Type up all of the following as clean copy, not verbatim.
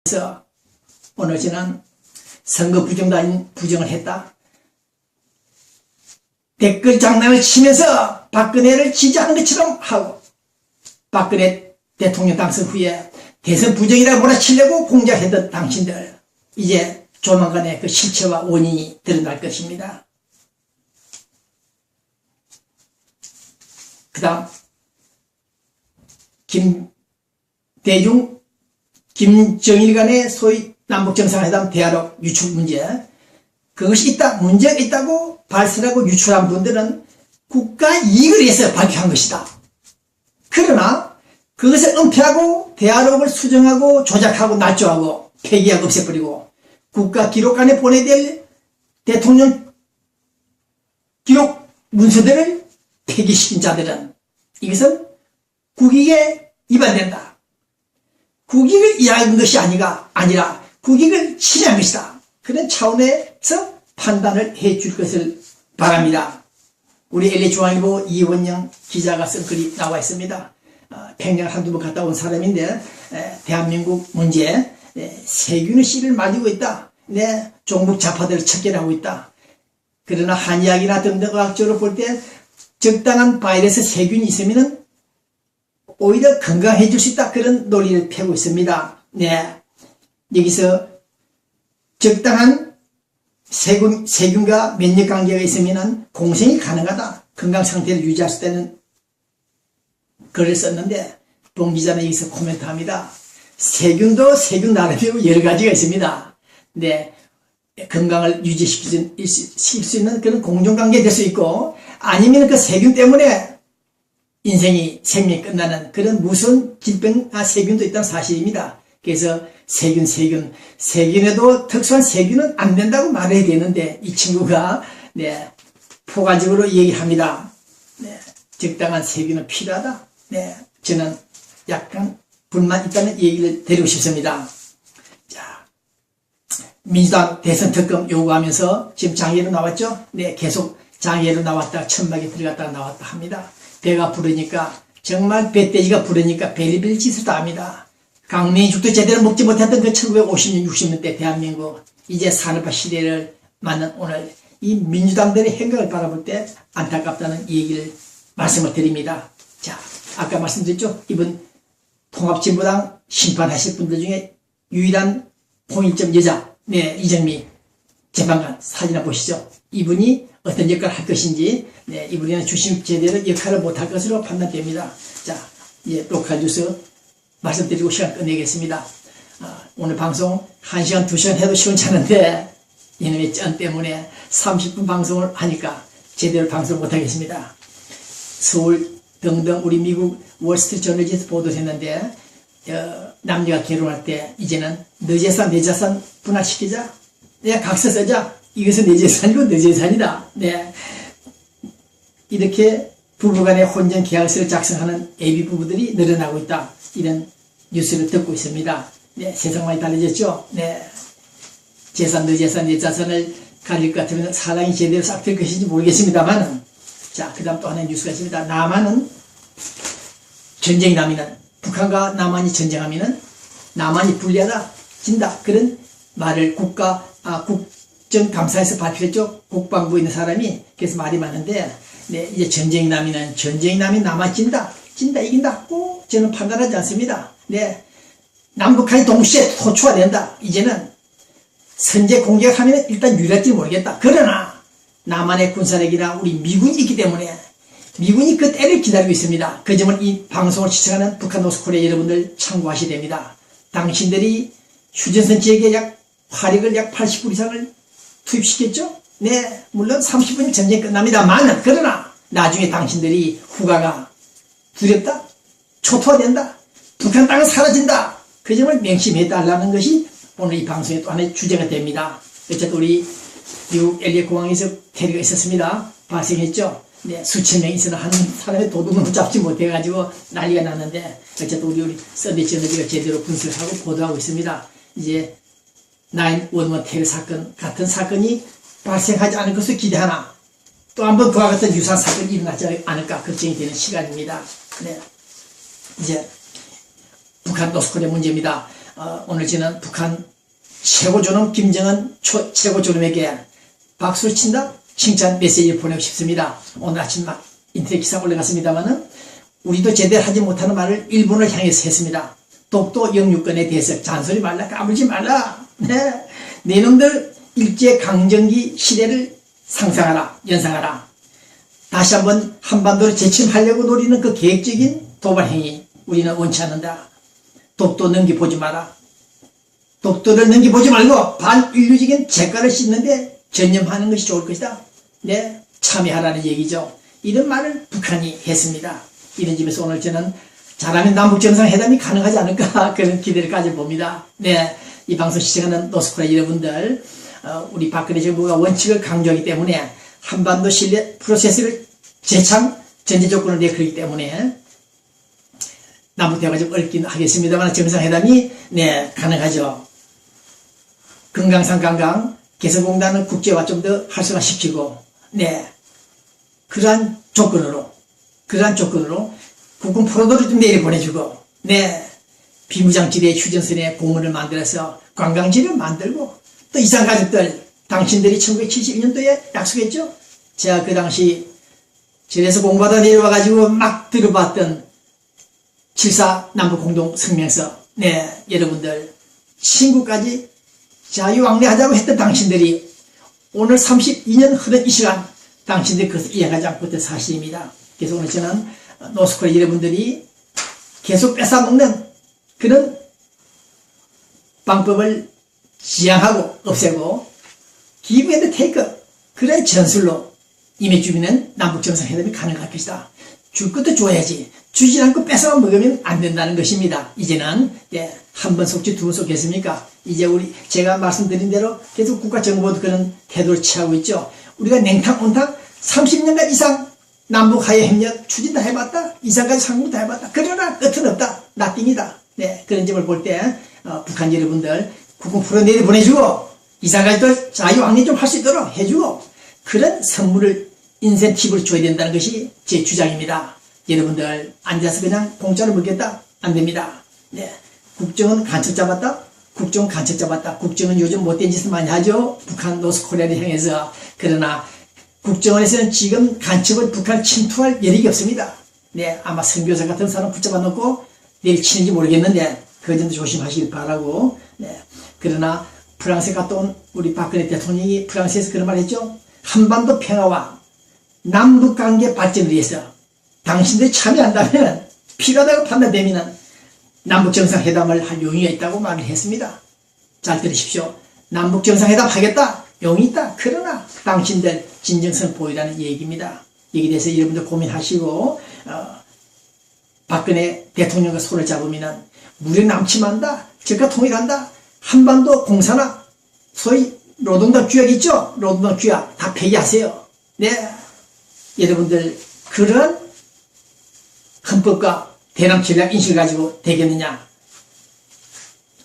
그래서 오늘 저는 선거 부정도 아닌 부정을 했다. 댓글 장난을 치면서 박근혜를 지지한 것처럼 하고, 박근혜 대통령 당선 후에 대선 부정이라 몰아치려고 공작했던 당신들, 이제 조만간에 그 실체와 원인이 드러날 것입니다. 그 다음 김정일 간의 소위 남북정상회담 대화록 유출 문제, 그것이 문제가 있다고 발설하고 유출한 분들은 국가 이익을 위해서 발표한 것이다. 그러나 그것을 은폐하고 대화록을 수정하고 조작하고 날조하고 폐기하고 없애버리고 국가 기록관에 보내야 될 대통령 기록 문서들을 폐기시킨 자들은 이것은 국익에 위반된다. 국익을 이야기한 것이 아니라 국익을 침해한 것이다. 그런 차원에서 판단을 해줄 것을 바랍니다. 우리 LA중앙일보 이원영 기자가 쓴 글이 나와 있습니다. 평양 한두 번 갔다 온 사람인데, 대한민국 문제에 세균의 씨를 말리고 있다. 종북 좌파들을 척결하고 있다. 그러나 한의학이나 등등 의학적으로 볼 때 적당한 바이러스 세균이 있으면 오히려 건강해질 수 있다. 그런 논리를 펴고 있습니다. 여기서 적당한 세균과 면역 관계가 있으면 공생이 가능하다. 건강 상태를 유지할 수 있다는 글을 썼는데, 본 기자는 여기서 코멘트합니다. 세균도 세균 나름대로 여러 가지가 있습니다. 건강을 유지시킬 수 있는 그런 공존관계 될 수 있고, 아니면 그 세균 때문에 생명이 끝나는 그런 무서운 세균도 있다는 사실입니다. 그래서 세균에도 특수한 세균은 안 된다고 말해야 되는데, 이 친구가, 포괄적으로 얘기합니다. 적당한 세균은 필요하다. 저는 약간 불만 있다는 얘기를 드리고 싶습니다. 자, 민주당 대선 특검 요구하면서 지금 장애로 나왔죠? 계속 장애로 나왔다, 천막에 들어갔다가 나왔다 합니다. 배가 부르니까, 정말 배돼지가 부르니까 별의별 짓을 다 합니다. 강민죽도 제대로 먹지 못했던 그 1950년, 60년대 대한민국, 이제 산업화 시대를 맞는 오늘 이 민주당들의 행각을 바라볼 때 안타깝다는 얘기를 말씀을 드립니다. 자, 아까 말씀드렸죠? 이번 통합진보당 심판하실 분들 중에 유일한 통일점 여자, 이정미 재판관 사진 한번 보시죠. 이분이 어떤 역할을 할 것인지, 이분이 주심 제대로 역할을 못할 것으로 판단됩니다. 자, 이제 로컬 뉴스 말씀드리고 시간 끝내겠습니다. 오늘 방송 1시간, 2시간 해도 시원찮은데, 이놈의 쩐 때문에 30분 방송을 하니까 제대로 방송을 못하겠습니다. 서울 등등 우리 미국 월스트리트 저널지에서 보도했는데, 남녀가 결혼할 때 이제는 너 재산 내 재산 분할시키자. 각서 쓰자. 이것은 내 재산이고 너 재산이다. 이렇게 부부간의 혼전 계약서를 작성하는 애비 부부들이 늘어나고 있다. 이런 뉴스를 듣고 있습니다. 세상 많이 달라졌죠? 재산, 너 재산, 내 재산을 가릴 것 같으면 사랑이 제대로 싹 될 것인지 모르겠습니다만, 자, 그 다음 또 하나의 뉴스가 있습니다. 남한은 전쟁이 나면은, 북한과 남한이 전쟁하면은 남한이 불리하다, 진다. 그런 말을 국정감사에서 발표했죠. 국방부에 있는 사람이. 그래서 말이 많은데, 이제 전쟁이 나면 남한이 진다, 이긴다. 꼭 저는 판단하지 않습니다. 남북한이 동시에 토초화된다. 이제는 선제 공격하면 일단 유리할지 모르겠다. 그러나 남한의 군사력이나 우리 미군이 있기 때문에 미군이 그 때를 기다리고 있습니다. 그 점을 이 방송을 시청하는 북한 노스코리아 여러분들 참고하셔야 됩니다. 당신들이 휴전선 지역에 화력을 약 80불 이상을 투입시켰죠? 물론 30분이면 전쟁이 끝납니다만, 그러나 나중에 당신들이 후가가 두렵다, 초토화된다, 북한 땅은 사라진다, 그 점을 명심해달라는 것이 오늘 이 방송의 또 하나의 주제가 됩니다. 어쨌든 우리 미국 LA 공항에서 테러가 있었습니다. 발생했죠. 수천 명이 있어도 한 사람의 도둑놈을 잡지 못해가지고 난리가 났는데, 어쨌든 우리 썬데이 저널지가 제대로 분석을 하고 보도하고 있습니다. 이제 9/11 테러 사건 같은 사건이 발생하지 않을 것을 기대하나, 또 한 번 그와 같은 유사한 사건이 일어나지 않을까 걱정이 되는 시간입니다. 이제 북한 노스코리아 문제입니다. 오늘 저는 북한 최고존엄 김정은 최고존엄에게 박수를 친다 칭찬 메시지를 보내고 싶습니다. 오늘 아침 막 인터넷 기사 올라갔습니다만은 우리도 제대로 하지 못하는 말을 일본을 향해서 했습니다. 독도 영유권에 대해서 잔소리 말라, 까불지 말라. 네. 네놈들 일제강점기 시대를 상상하라, 연상하라. 다시 한번 한반도를 재침하려고 노리는 그 계획적인 도발행위 우리는 원치 않는다. 독도 넘겨보지 마라. 독도를 넘겨보지 말고 반인류적인 재가를 씻는데 전념하는 것이 좋을 것이다. 네, 참여하라는 얘기죠. 이런 말을 북한이 했습니다. 이런 점에서 오늘 저는 잘하면 남북정상회담이 가능하지 않을까 그런 기대를 가져봅니다. 네, 이 방송 시청하는 노스코리아 여러분들, 우리 박근혜 정부가 원칙을 강조하기 때문에 한반도 신뢰 프로세스를 재창 전제 조건을 내걸기 때문에 남북 대화가 좀 어렵긴 하겠습니다만 정상회담이 네 가능하죠. 금강산 관광 개성공단은 국제화 좀 더 활성화시키고 네 그러한 조건으로 국군 포로도를 좀 내려 보내주고 네 비무장지대 휴전선에 공원을 만들어서 관광지를 만들고 또 이산가족들 당신들이 1972년도에 약속했죠. 제가 그 당시 절에서 공부하다 내려와가지고 막 들어봤던 7.4 남북공동성명서 네 여러분들 신구까지 자유왕래하자고 했던 당신들이 오늘 32년 흐른 이 시간 당신들이 그것을 이해하지 않고 있던 사실입니다. 그래서 오늘 저는 노스코리아 여러분들이 계속 뺏어먹는 그런 방법을 지양하고 없애고 give and take 그런 전술로 임해주면 남북정상회담이 가능할 것이다. 줄 것도 줘야지 주지 않고 뺏어 먹으면 안 된다는 것입니다. 이제는 한 번 속지 두 번 속겠습니까? 이제 제가 말씀드린 대로 계속 국가정보도 그런 태도를 취하고 있죠. 우리가 냉탕 온탕 30년간 이상 남북 하해 협력 추진 다 해봤다. 이상까지 상봉 다 해봤다. 그러나 끝은 없다. 나띵이다. 네, 그런 점을 볼 때 북한 여러분들 국군 풀어 내려 보내주고 이상까지도 자유왕래 좀 할 수 있도록 해주고 그런 선물을 인센티브를 줘야 된다는 것이 제 주장입니다. 여러분들 앉아서 그냥 공짜로 먹겠다? 안 됩니다. 네, 국정은 간첩 잡았다? 국정 간첩 잡았다. 국정은 요즘 못된 짓을 많이 하죠. 북한 노스코리아를 향해서. 그러나 국정원에서는 지금 간첩을 북한 침투할 여력이 없습니다. 네, 아마 선교사 같은 사람 붙잡아 놓고 내일 치는지 모르겠는데 그 점도 조심하시길 바라고. 네, 그러나 프랑스에 갔다 온 우리 박근혜 대통령이 프랑스에서 그런 말 했죠. 한반도 평화와 남북관계 발전을 위해서 당신들이 참여한다면 필요하다고 판단되면 남북정상회담을 할 용의가 있다고 말을 했습니다. 잘 들으십시오. 남북정상회담 하겠다. 용의 있다. 그러나 당신들 진정성 보이라는 얘기입니다. 여기에 대해서 여러분들 고민하시고 박근혜 대통령과 손을 잡으면 무력 남침한다. 적과 통일한다. 한반도 공산화 소위 노동당 규약 있죠? 노동당 규약 다 폐기하세요. 네, 여러분들 그런 헌법과 대남 전략 인식을 가지고 되겠느냐?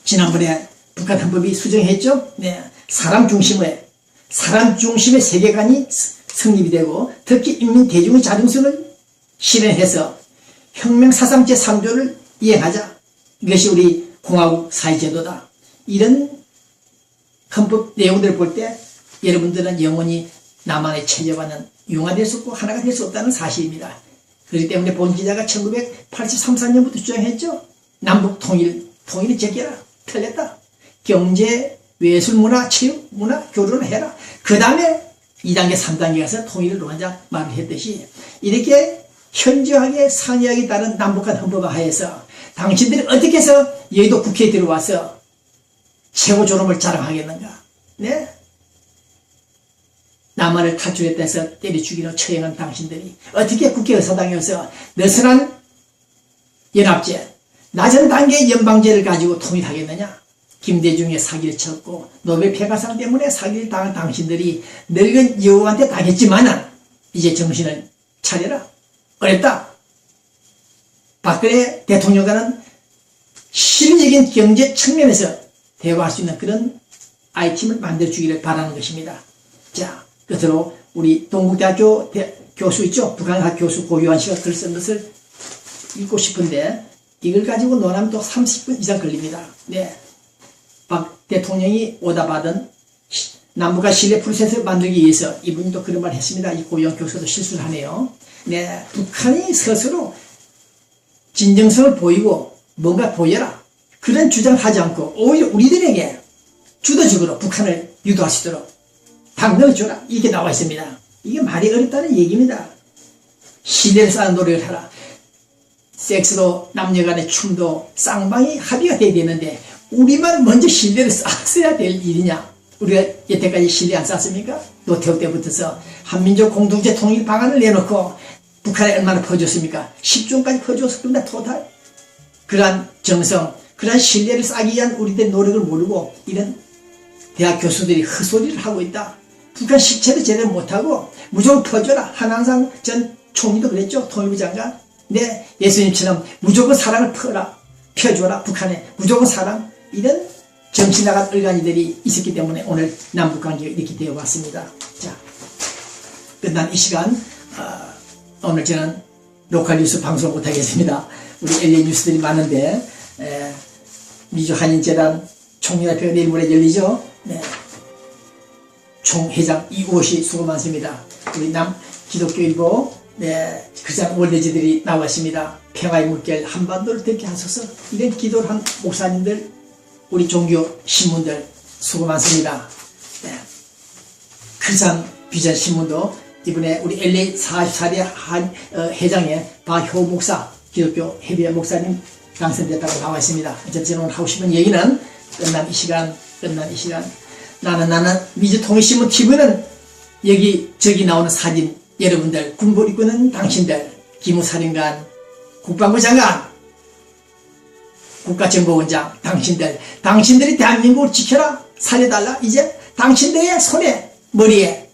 지난번에 북한 헌법이 수정했죠? 네, 사람 중심의 세계관이 성립이 되고 특히 인민 대중의 자중성을 실현해서 혁명사상 제3조를 이행하자. 이것이 우리 공화국 사회제도다. 이런 헌법 내용들을 볼 때 여러분들은 영원히 남한의 체제와는 융화될 수 없고 하나가 될 수 없다는 사실입니다. 그렇기 때문에 본 기자가 1983, 4년부터 주장했죠. 남북 통일을 제기해라. 틀렸다. 경제, 외술, 문화, 체육, 문화, 교류를 해라. 그 다음에 2단계, 3단계 가서 통일을 논하자 말을 했듯이 이렇게 현저하게 상이하게 따른 남북한 헌법 하에서 당신들이 어떻게 해서 여의도 국회에 들어와서 최고 존엄을 자랑하겠는가? 네? 남한을 탈출했다 해서 때려 죽이는 처형한 당신들이 어떻게 국회의사당에 와서 느슨한 연합제, 낮은 단계의 연방제를 가지고 통일하겠느냐? 김대중의 사기를 쳤고 노벨 평화상 때문에 사기를 당한 당신들이 늙은 여우한테 당했지만은 이제 정신을 차려라. 어렵다. 박근혜 대통령과는 실질적인 경제 측면에서 대화할 수 있는 그런 아이템을 만들어주기를 바라는 것입니다. 자, 끝으로 우리 동국대학교 교수 있죠? 북한학 교수 고유한 씨가 글 쓴 것을 읽고 싶은데 이걸 가지고 논하면 또 30분 이상 걸립니다. 네. 박 대통령이 오다받은 남북한 신뢰 프로세스를 만들기 위해서 이분도 그런 말 했습니다. 이 고영 교수도 실수를 하네요. 네. 북한이 스스로 진정성을 보이고 뭔가 보여라. 그런 주장하지 않고 오히려 우리들에게 주도적으로 북한을 유도할 수 있도록 당근을 줘라. 이게 나와 있습니다. 이게 말이 어렵다는 얘기입니다. 신뢰를 쌓는 노력을 하라. 섹스도 남녀간의 춤도 쌍방이 합의가 돼야 되는데 우리만 먼저 신뢰를 쌓았어야 될 일이냐. 우리가 여태까지 신뢰 안 쌓았습니까? 노태우 때부터서 한민족 공동체 통일 방안을 내놓고 북한에 얼마나 퍼줬습니까? 10조까지 퍼줬을 겁니다. 토탈. 그러한 정성, 그러한 신뢰를 쌓기 위한 우리들의 노력을 모르고 이런 대학 교수들이 헛소리를 하고 있다. 북한 식체도 제대로 못하고 무조건 퍼줘라. 한한상 전 총리도 그랬죠. 통일부 장관. 네, 예수님처럼 무조건 사랑을 펴줘라. 북한에 무조건 사랑. 이런 정치 나간 얼간이들이 있었기 때문에 오늘 남북관계가 이렇게 되어 왔습니다. 자, 끝난 이 시간 오늘 저는 로컬 뉴스 방송 못하겠습니다. 우리 LA 뉴스들이 많은데 미주 한인재단 총연합회가 내일 모레 열리죠. 네. 총회장 이우호 씨 수고 많습니다. 우리 기독교일보 네, 그장 원래지들이 나왔습니다. 평화의 물결 한반도를 덮게 하소서. 이런 기도를 한 목사님들, 우리 종교 신문들 수고 많습니다. 네. 그장 비전 신문도 이번에 우리 LA 44대 회장의 박효 목사, 기독교 해비의 목사님 당선됐다고 나와 있습니다. 어쨌든 오늘 하고 싶은 얘기는 끝난 이 시간 나는 미주통일신문 TV는 여기 저기 나오는 사진 여러분들, 군복 입고는 당신들, 기무사령관, 국방부 장관, 국가정보원장, 당신들이 대한민국을 지켜라, 살려달라. 이제 당신들의 손에, 머리에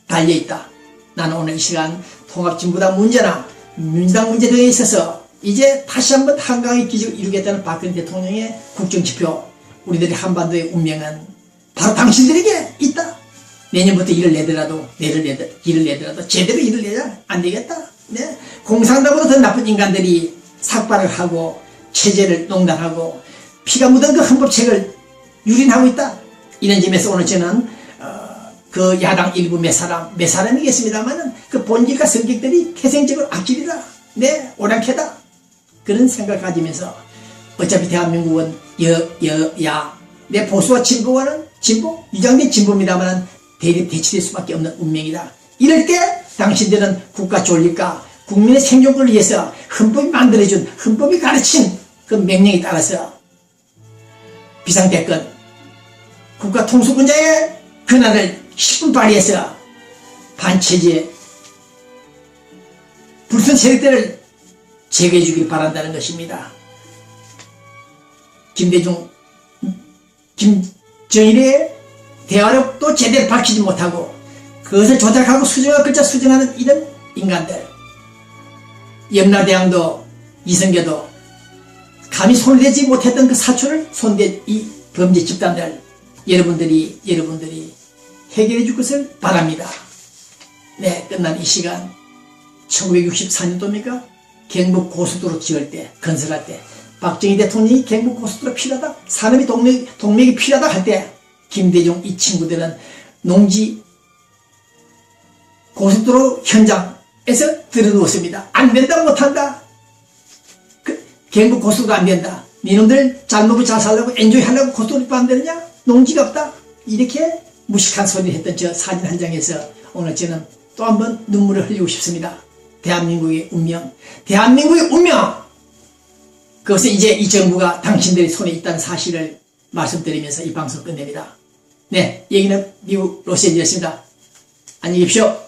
달려있다. 나는 오늘 이 시간 통합진보당 문제나 민주당 문제 등에 있어서 이제 다시 한번 한강의 기적을 이루겠다는 박근혜 대통령의 국정지표, 우리들의 한반도의 운명은 바로 당신들에게 있다. 내년부터 일을 내더라도 제대로 일을 내자. 안 되겠다. 네. 공산당보다 더 나쁜 인간들이 삭발을 하고 체제를 농단하고 피가 묻은 그 헌법책을 유린하고 있다. 이런 점에서 오늘 저는 그 야당 일부 몇 사람이겠습니다만은 그 본질과 성격들이 태생적으로 악질이다. 네, 오랑캐다. 그런 생각을 가지면서 어차피 대한민국은 야 내 보수와 진보와는 유장된 진보입니다만 대치될 수밖에 없는 운명이다. 이럴 때 당신들은 국가 존립과 국민의 생존권을 위해서 헌법이 만들어준, 헌법이 가르친 그 명령에 따라서 비상대권 국가 통수권자의 권한을 10분 발휘해서 반체제 불순 세력들을 제거해 주길 바란다는 것입니다. 김정일의 대화력도 제대로 밝히지 못하고 그것을 조작하고 수정하는 이런 인간들, 염라대왕도 이성계도 감히 손을 대지 못했던 그 사초를 손댄 이 범죄 집단들, 여러분들이 해결해 줄 것을 바랍니다. 네, 끝난 이 시간 1964년도입니까? 경북 고속도로 지을 때, 건설할 때 박정희 대통령이 경북 고속도로 필요하다, 산업이 동맥이 필요하다 할 때 김대중 이 친구들은 농지 고속도로 현장에서 들어누웠습니다. 안 된다, 못한다. 경북 고속도로 안 된다. 니놈들 잘 먹고 잘 살려고 엔조이 하려고 고속도로 안 되느냐? 농지가 없다. 이렇게 무식한 소리를 했던 저 사진 한 장에서 오늘 저는 또 한 번 눈물을 흘리고 싶습니다. 대한민국의 운명, 그것은 이제 이 정부가 당신들의 손에 있다는 사실을 말씀드리면서 이 방송 끝냅니다. 네, 얘기는 미국 로스앤젤레스입니다. 안녕히 계십시오.